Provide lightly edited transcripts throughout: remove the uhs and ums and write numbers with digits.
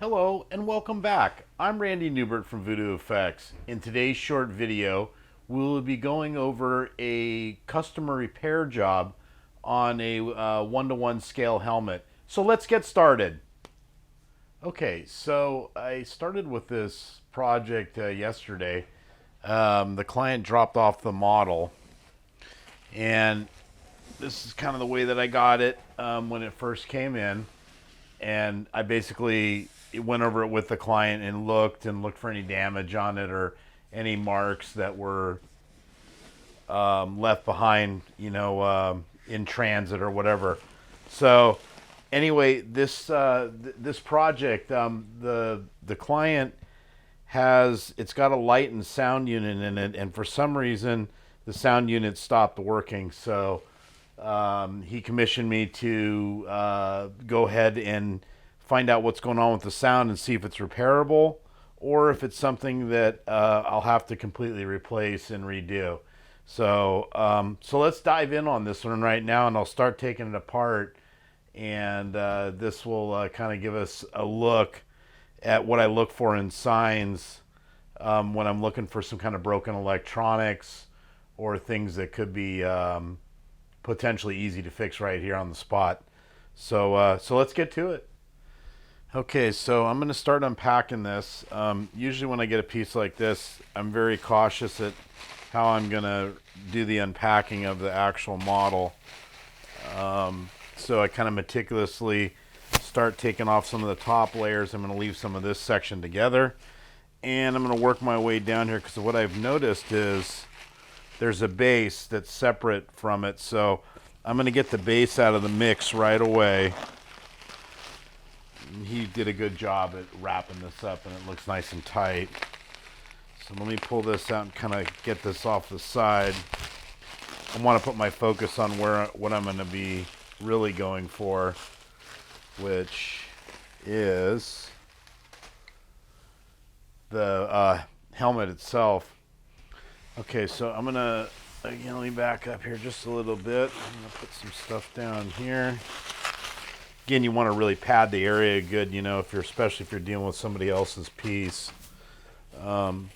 Hello and welcome back. I'm Randy Newbert from VoodooFX. In today's short video, we'll be going over a customer repair job on a one-to-one scale helmet. So let's get started. Okay, so I started with this project yesterday. The client dropped off the model, and this is kind of the way that I got it when it first came in. And I basically went over it with the client and looked for any damage on it or any marks that were left behind, in transit or whatever. So anyway, this project, the client it's got a light and sound unit in it, and for some reason the sound unit stopped working. So he commissioned me to go ahead and find out what's going on with the sound and see if it's repairable or if it's something that I'll have to completely replace and redo. So let's dive in on this one right now, and I'll start taking it apart, and this will kind of give us a look at what I look for in signs when I'm looking for some kind of broken electronics or things that could be potentially easy to fix right here on the spot. So let's get to it. Okay, so I'm going to start unpacking this. Usually when I get a piece like this, I'm very cautious at how I'm going to do the unpacking of the actual model. So I kind of meticulously start taking off some of the top layers. I'm going to leave some of this section together, and I'm going to work my way down here, because what I've noticed is there's a base that's separate from it. So I'm going to get the base out of the mix right away. He did a good job at wrapping this up, and it looks nice and tight. So let me pull this out and kind of get this off the side. I want to put my focus on what I'm going to be really going for, which is the helmet itself. Okay, so I'm gonna, again, let me back up here just a little bit. I'm gonna put some stuff down here. Again, you want to really pad the area good, especially if you're dealing with somebody else's piece. So I'm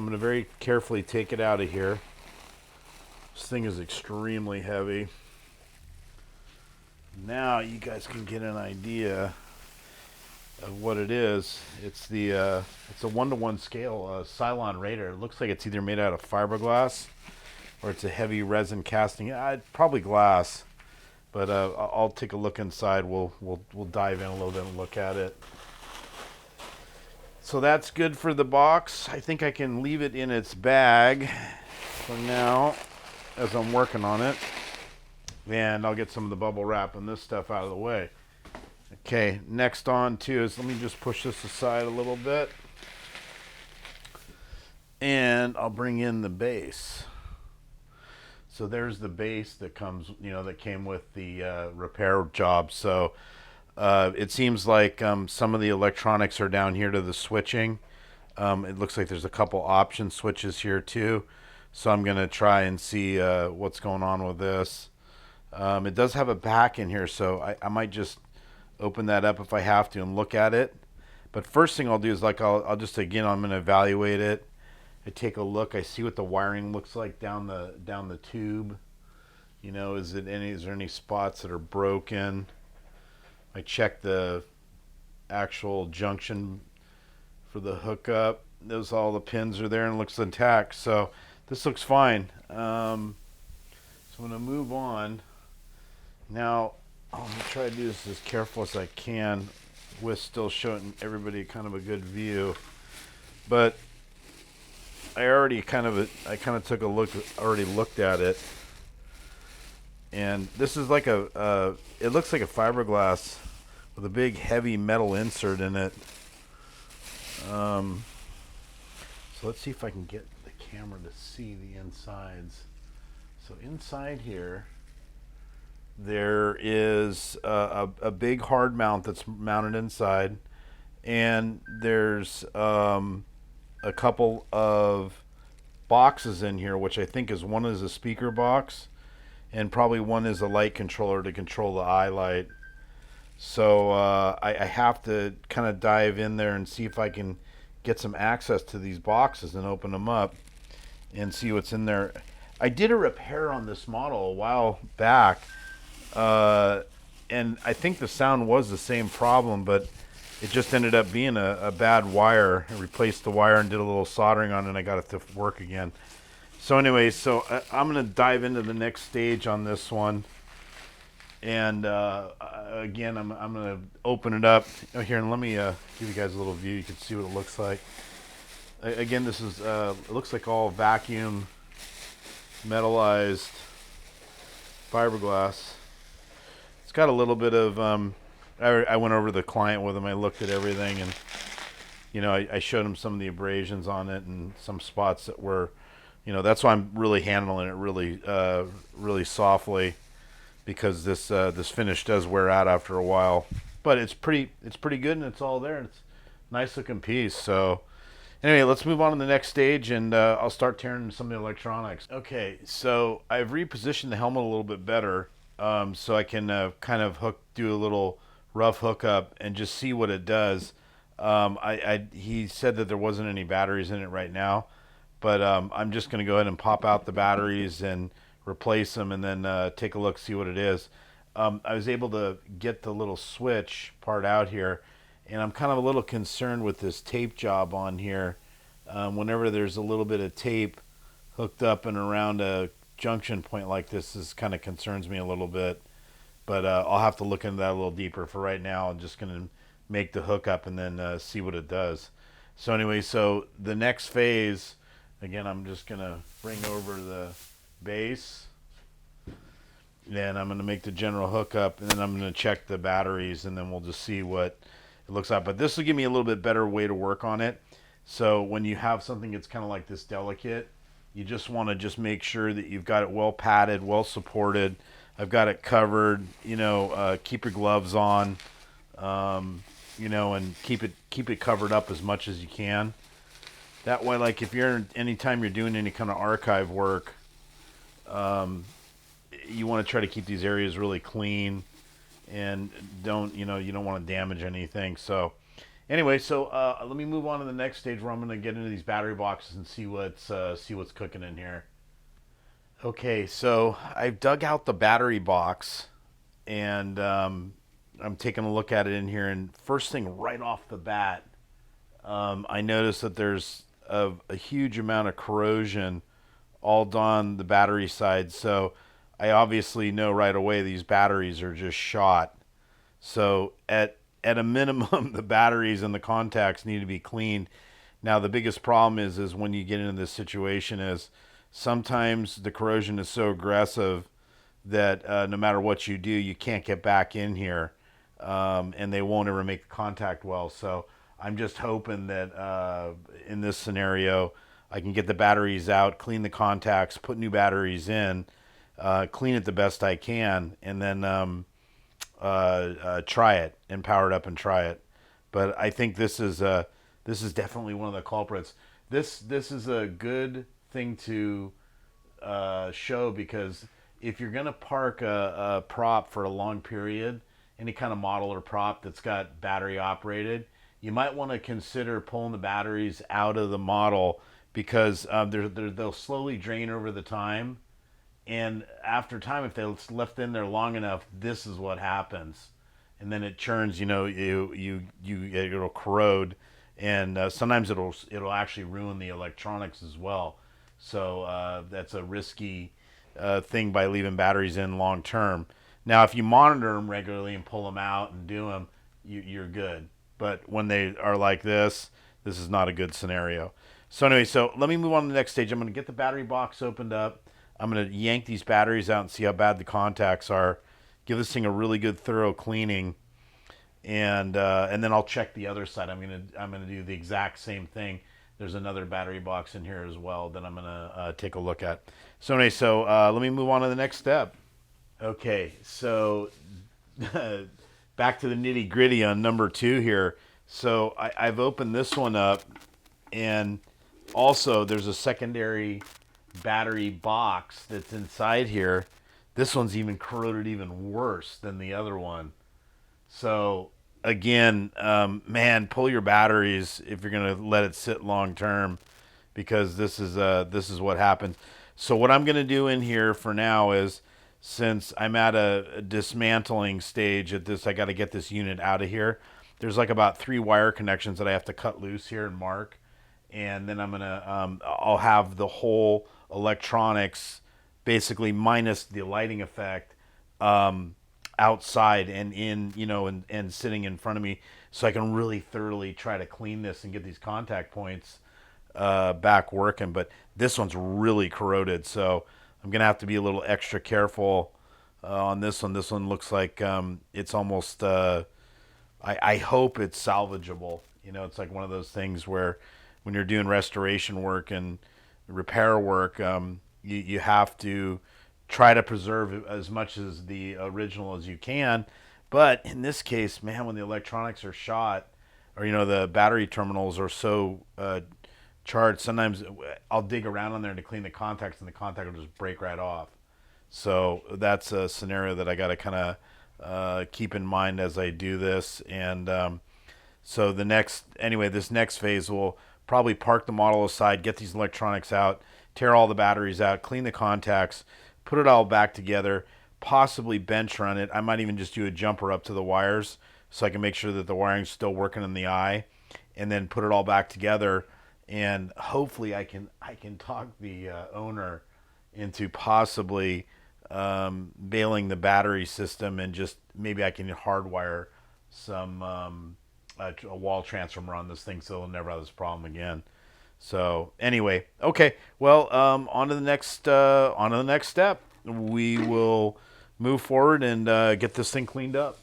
gonna very carefully take it out of here. This thing is extremely heavy. Now you guys can get an idea of what it is. It's a one-to-one scale Cylon radar. It looks like it's either made out of fiberglass or it's a heavy resin casting. Probably glass, but I'll take a look inside. We'll dive in a little bit and look at it. So that's good for the box. I think I can leave it in its bag for now as I'm working on it, and I'll get some of the bubble wrap and this stuff out of the way. Okay, next on to is, let me just push this aside a little bit, and I'll bring in the base. So there's the base that comes, that came with the repair job. So it seems like some of the electronics are down here to the switching. It looks like there's a couple option switches here too. So I'm going to try and see what's going on with this. It does have a back in here, so I might just open that up if I have to and look at it. But first thing I'll do is, I'll just, again, I'm going to evaluate it. I take a look. I see what the wiring looks like down the tube. Is there any spots that are broken? I check the actual junction for the hookup. All the pins are there and it looks intact. So this looks fine. So I'm going to move on. Now, I'm going to try to do this as careful as I can with still showing everybody kind of a good view. But I kind of took a look, already looked at it. And this is like it looks like a fiberglass with a big heavy metal insert in it. So let's see if I can get the camera to see the insides. So inside here, there is a big hard mount that's mounted inside, and there's a couple of boxes in here, which I think one is a speaker box, and probably one is a light controller to control the eye light. So I have to kind of dive in there and see if I can get some access to these boxes and open them up and see what's in there. I did a repair on this model a while back, uh, and I think the sound was the same problem, but it just ended up being a bad wire. I replaced the wire and did a little soldering on it, and I got it to work again. So anyway, I'm going to dive into the next stage on this one. And again, I'm going to open it up. Oh, here, and let me give you guys a little view. You can see what it looks like. Again, this is, it looks like all vacuum metallized fiberglass. It's got a little bit of, I went over to the client with him. I looked at everything, and, you know, I showed him some of the abrasions on it and some spots that were, you know, that's why I'm really handling it really, really softly, because this finish does wear out after a while. But it's pretty good, and it's all there, and it's a nice looking piece. So anyway, let's move on to the next stage, and I'll start tearing some of the electronics. Okay, so I've repositioned the helmet a little bit better, so I can kind of do a little rough hookup and just see what it does. He said that there wasn't any batteries in it right now, but I'm just going to go ahead and pop out the batteries and replace them, and then take a look, see what it is. I was able to get the little switch part out here, and I'm kind of a little concerned with this tape job on here. Whenever there's a little bit of tape hooked up and around a junction point like this kind of concerns me a little bit. But I'll have to look into that a little deeper. For right now, I'm just going to make the hookup and then see what it does. So anyway, so the next phase, again, I'm just going to bring over the base. Then I'm going to make the general hookup, and then I'm going to check the batteries, and then we'll just see what it looks like. But this will give me a little bit better way to work on it. So when you have something that's kind of like this delicate, you just want to just make sure that you've got it well padded, well supported. I've got it covered, you know, keep your gloves on, you know, and keep it covered up as much as you can. That way, like if anytime you're doing any kind of archive work, you want to try to keep these areas really clean, and you don't want to damage anything. So anyway, so let me move on to the next stage, where I'm going to get into these battery boxes and see what's cooking in here. Okay, so I've dug out the battery box, and I'm taking a look at it in here. And first thing right off the bat, I noticed that there's a huge amount of corrosion all down the battery side. So I obviously know right away these batteries are just shot. So at a minimum, the batteries and the contacts need to be cleaned. Now the biggest problem is when you get into this situation is sometimes the corrosion is so aggressive that no matter what you do, you can't get back in here, and they won't ever make the contact well. So I'm just hoping that in this scenario, I can get the batteries out, clean the contacts, put new batteries in, clean it the best I can, and then try it and power it up and try it. But I think this is definitely one of the culprits. This is a good thing to show, because if you're gonna park a prop for a long period, any kind of model or prop that's got battery operated, you might want to consider pulling the batteries out of the model, because they'll slowly drain over the time. And after time, if they're left in there long enough, this is what happens, and then it churns. You know, it'll corrode, and sometimes it'll actually ruin the electronics as well. So that's a risky thing by leaving batteries in long term. Now, if you monitor them regularly and pull them out and do them, you're good. But when they are like this is not a good scenario. So anyway, so let me move on to the next stage. I'm going to get the battery box opened up. I'm going to yank these batteries out and see how bad the contacts are. Give this thing a really good thorough cleaning, and then I'll check the other side. I'm gonna do the exact same thing. There's another battery box in here as well that I'm gonna take a look at. So anyway, let me move on to the next step. Okay, so back to the nitty gritty on number 2 here. So I've opened this one up, and also there's a secondary battery box that's inside here. This one's even corroded even worse than the other one. So again, man, pull your batteries if you're gonna let it sit long term, because this is what happens. So what I'm gonna do in here for now is, since I'm at a dismantling stage at this, I got to get this unit out of here. There's like about 3 wire connections that I have to cut loose here and mark, and then I'll have the whole electronics, basically minus the lighting effect, outside and in, and sitting in front of me, so I can really thoroughly try to clean this and get these contact points back working. But this one's really corroded, so I'm gonna have to be a little extra careful on this one. This one looks like it's almost. I hope it's salvageable. It's like one of those things where, when you're doing restoration work and repair work, you have to try to preserve as much as the original as you can. But in this case, man, when the electronics are shot, or the battery terminals are so charged, sometimes I'll dig around on there to clean the contacts, and the contact will just break right off. So that's a scenario that I got to kind of keep in mind as I do this. And so this next phase will probably park the model aside, get these electronics out, tear all the batteries out, clean the contacts, put it all back together, possibly bench run it. I might even just do a jumper up to the wires so I can make sure that the wiring's still working in the eye, and then put it all back together. And hopefully I can talk the owner into possibly bailing the battery system, and just maybe I can hardwire some a wall transformer on this thing, so it'll never have this problem again. So anyway, okay. Well, on to the next step. We will move forward and get this thing cleaned up.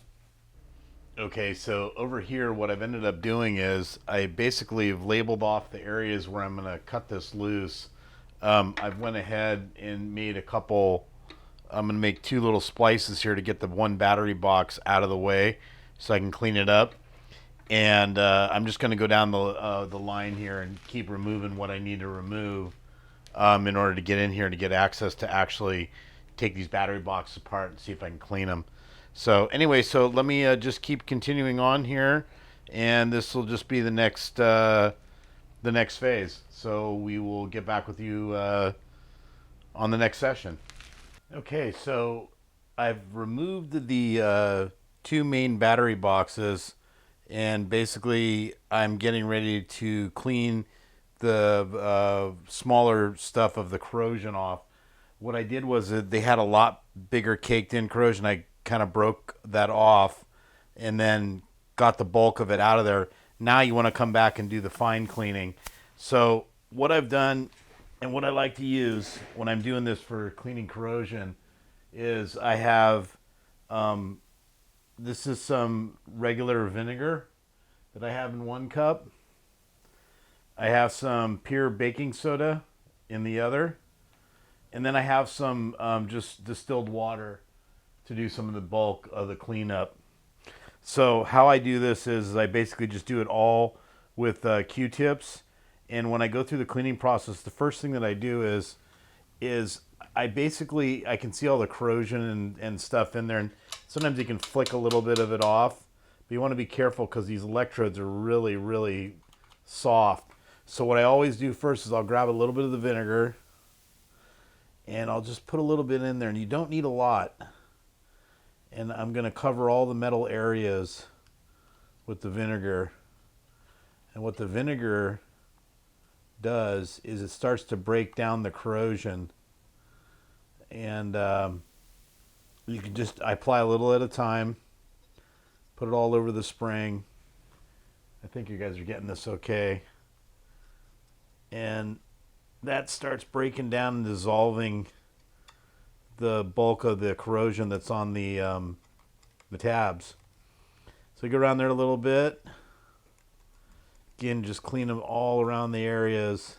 Okay, so over here, what I've ended up doing is I basically have labeled off the areas where I'm going to cut this loose. I've went ahead and made a couple. I'm going to make 2 little splices here to get the one battery box out of the way, so I can clean it up. And I'm just going to go down the line here and keep removing what I need to remove in order to get in here to get access to actually take these battery boxes apart and see if I can clean them. So anyway, so let me just keep continuing on here, and this will just be the next phase. So we will get back with you on the next session. Okay, so I've removed the 2 main battery boxes, and basically I'm getting ready to clean the smaller stuff of the corrosion off. What I did was they had a lot bigger caked in corrosion. I kind of broke that off and then got the bulk of it out of there. Now you want to come back and do the fine cleaning. So what I've done, and what I like to use when I'm doing this for cleaning corrosion, is I have this is some regular vinegar that I have in 1 cup. I have some pure baking soda in the other, and then I have some just distilled water to do some of the bulk of the cleanup. So how I do this is I basically just do it all with Q-tips, and when I go through the cleaning process, the first thing that I do is I can see all the corrosion and stuff in there, and sometimes you can flick a little bit of it off, but you want to be careful because these electrodes are really, really soft. So what I always do first is I'll grab a little bit of the vinegar, and I'll just put a little bit in there, and you don't need a lot. And I'm going to cover all the metal areas with the vinegar. And what the vinegar does is it starts to break down the corrosion. And you can just apply a little at a time, put it all over the spring. I think you guys are getting this okay. And that starts breaking down and dissolving the bulk of the corrosion that's on the tabs. So go around there a little bit. Again, just clean them all around the areas.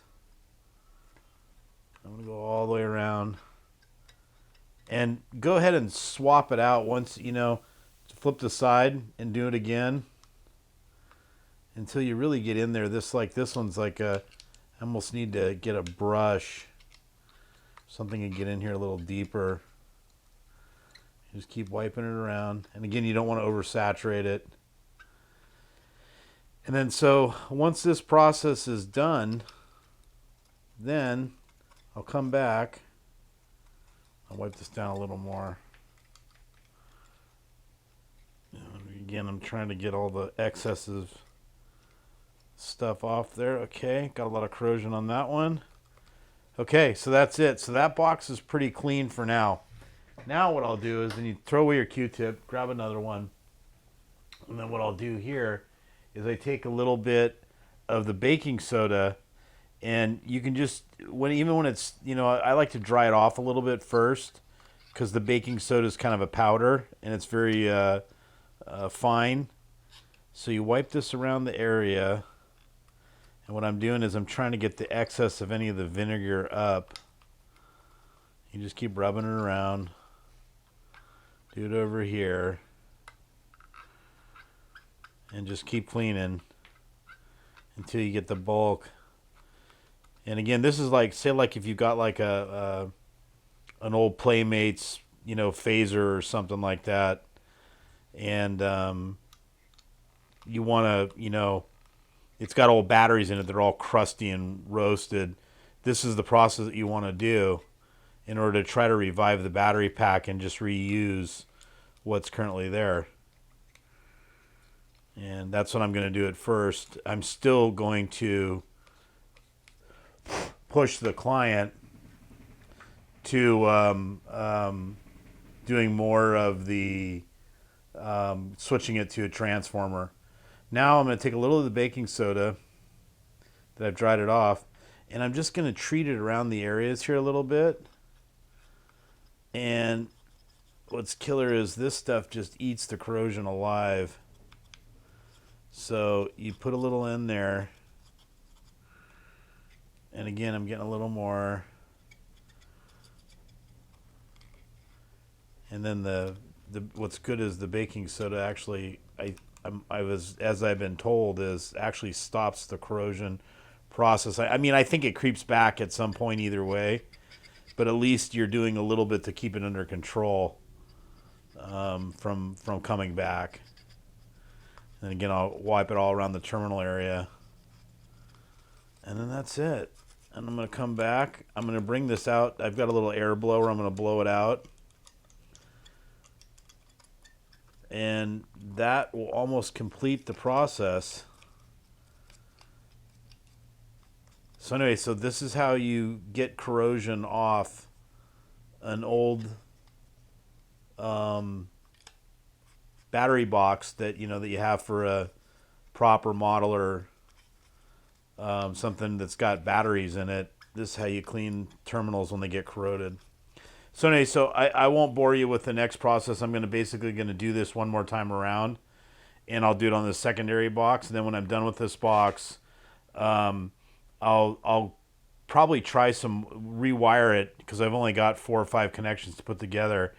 I'm going to go all the way around. And go ahead and swap it out once, flip the side and do it again until you really get in there. This one's like I almost need to get a brush, something, and get in here a little deeper. Just keep wiping it around. And again, you don't want to oversaturate it. And then so once this process is done, then I'll come back. I'll wipe this down a little more. And again, I'm trying to get all the excessive stuff off there. Okay, got a lot of corrosion on that one. Okay, so that's it. So that box is pretty clean for now. Now what I'll do is, then you throw away your Q-tip, grab another one, and then what I'll do here is I take a little bit of the baking soda, and you can just, even when it's, I like to dry it off a little bit first, because the baking soda is kind of a powder, and it's very fine. So you wipe this around the area, and what I'm doing is I'm trying to get the excess of any of the vinegar up. You just keep rubbing it around. Do it over here. And just keep cleaning until you get the bulk. And again, this is like, say like if you got like an old Playmates, phaser or something like that, and you want to, it's got old batteries in it. They're all crusty and roasted. This is the process that you want to do in order to try to revive the battery pack and just reuse what's currently there. And that's what I'm going to do at first. I'm still going to push the client to doing more of the switching it to a transformer. Now I'm going to take a little of the baking soda that I've dried it off, and I'm just going to treat it around the areas here a little bit. And what's killer is this stuff just eats the corrosion alive. So you put a little in there, and again I'm getting a little more, and then the what's good is the baking soda actually, I was, as I've been told, is actually stops the corrosion process. I mean, I think it creeps back at some point either way, but at least you're doing a little bit to keep it under control from coming back. And again, I'll wipe it all around the terminal area, and then that's it. And I'm going to come back. I'm going to bring this out. I've got a little air blower. I'm going to blow it out. And that will almost complete the process. So anyway, so this is how you get corrosion off an old battery box that that you have for a proper model or something that's got batteries in it. This is how you clean terminals when they get corroded. So anyway, so I won't bore you with the next process. I'm basically going to do this one more time around, and I'll do it on the secondary box. And then when I'm done with this box, I'll probably try rewire it, because I've only got 4 or 5 connections to put together,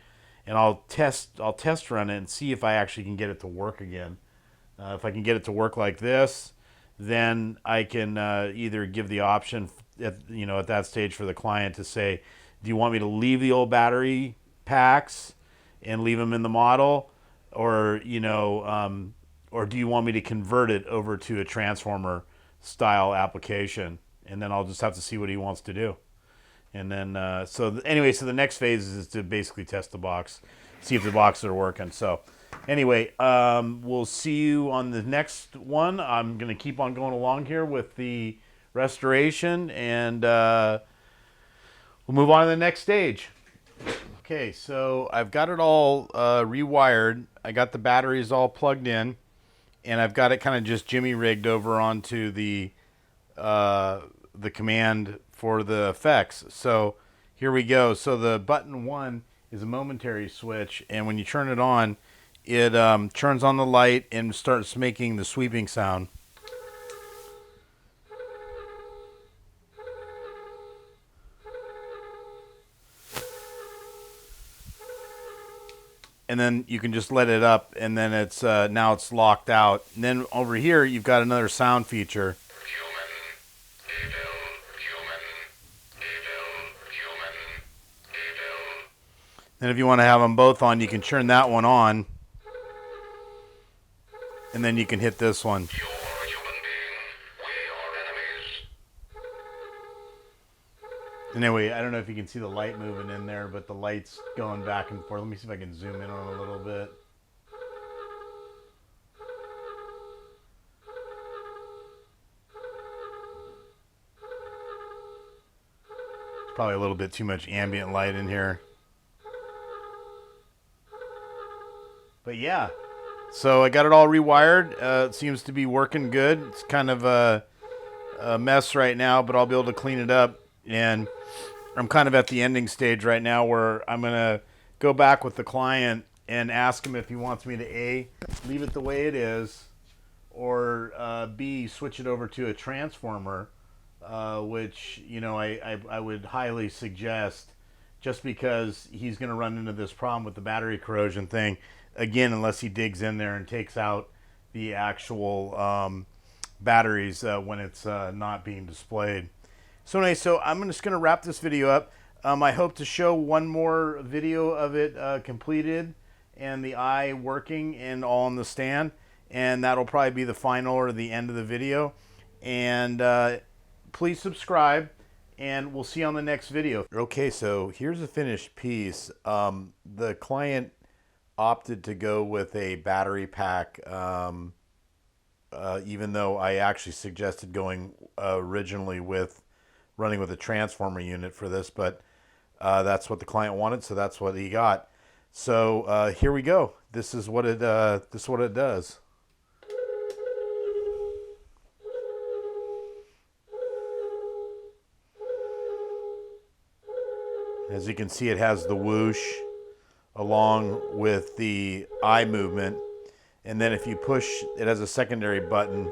and I'll test run it and see if I actually can get it to work again. If I can get it to work like this, then I can either give the option at that stage for the client to say, do you want me to leave the old battery packs and leave them in the model, or or do you want me to convert it over to a transformer style application? And then I'll just have to see what he wants to do. And then so the next phase is to basically test the box, see if the boxes are working. So anyway, we'll see you on the next one. I'm going to keep on going along here with the restoration, and we'll move on to the next stage. Okay, so I've got it all rewired. I got the batteries all plugged in, and I've got it kind of just jimmy rigged over onto the command for the effects. So here we go. So the button 1 is a momentary switch, and when you turn it on, it turns on the light and starts making the sweeping sound. And then you can just let it up, and then it's now it's locked out. And then over here, you've got another sound feature. And if you want to have them both on, you can turn that one on. And then you can hit this one. Anyway, I don't know if you can see the light moving in there, but the light's going back and forth. Let me see if I can zoom in on it a little bit. It's probably a little bit too much ambient light in here. But yeah, so I got it all rewired. It seems to be working good. It's kind of a mess right now, but I'll be able to clean it up. And I'm kind of at the ending stage right now where I'm going to go back with the client and ask him if he wants me to A, leave it the way it is, or B, switch it over to a transformer, which, you know, I would highly suggest, just because he's going to run into this problem with the battery corrosion thing, again, unless he digs in there and takes out the actual batteries when it's not being displayed. So anyway, so I'm just going to wrap this video up. I hope to show one more video of it completed and the eye working and all on the stand. And that'll probably be the final or the end of the video. And please subscribe, and we'll see you on the next video. Okay, so here's a finished piece. The client opted to go with a battery pack, even though I actually suggested going originally with running with a transformer unit for this, but that's what the client wanted, so that's what he got. So here we go. This is what it does. As you can see, it has the whoosh along with the eye movement, and then if you push, it has a secondary button.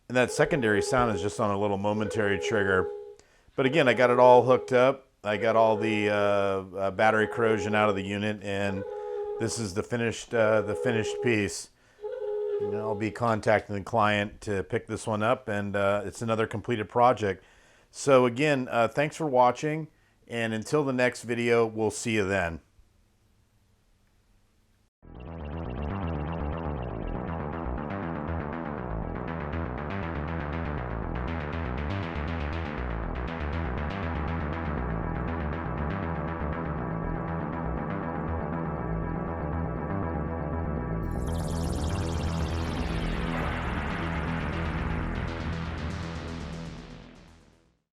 And that secondary sound is just on a little momentary trigger. But again, I got it all hooked up. I got all the battery corrosion out of the unit, and this is the finished piece. And I'll be contacting the client to pick this one up, and it's another completed project. So again, thanks for watching, and until the next video, we'll see you then.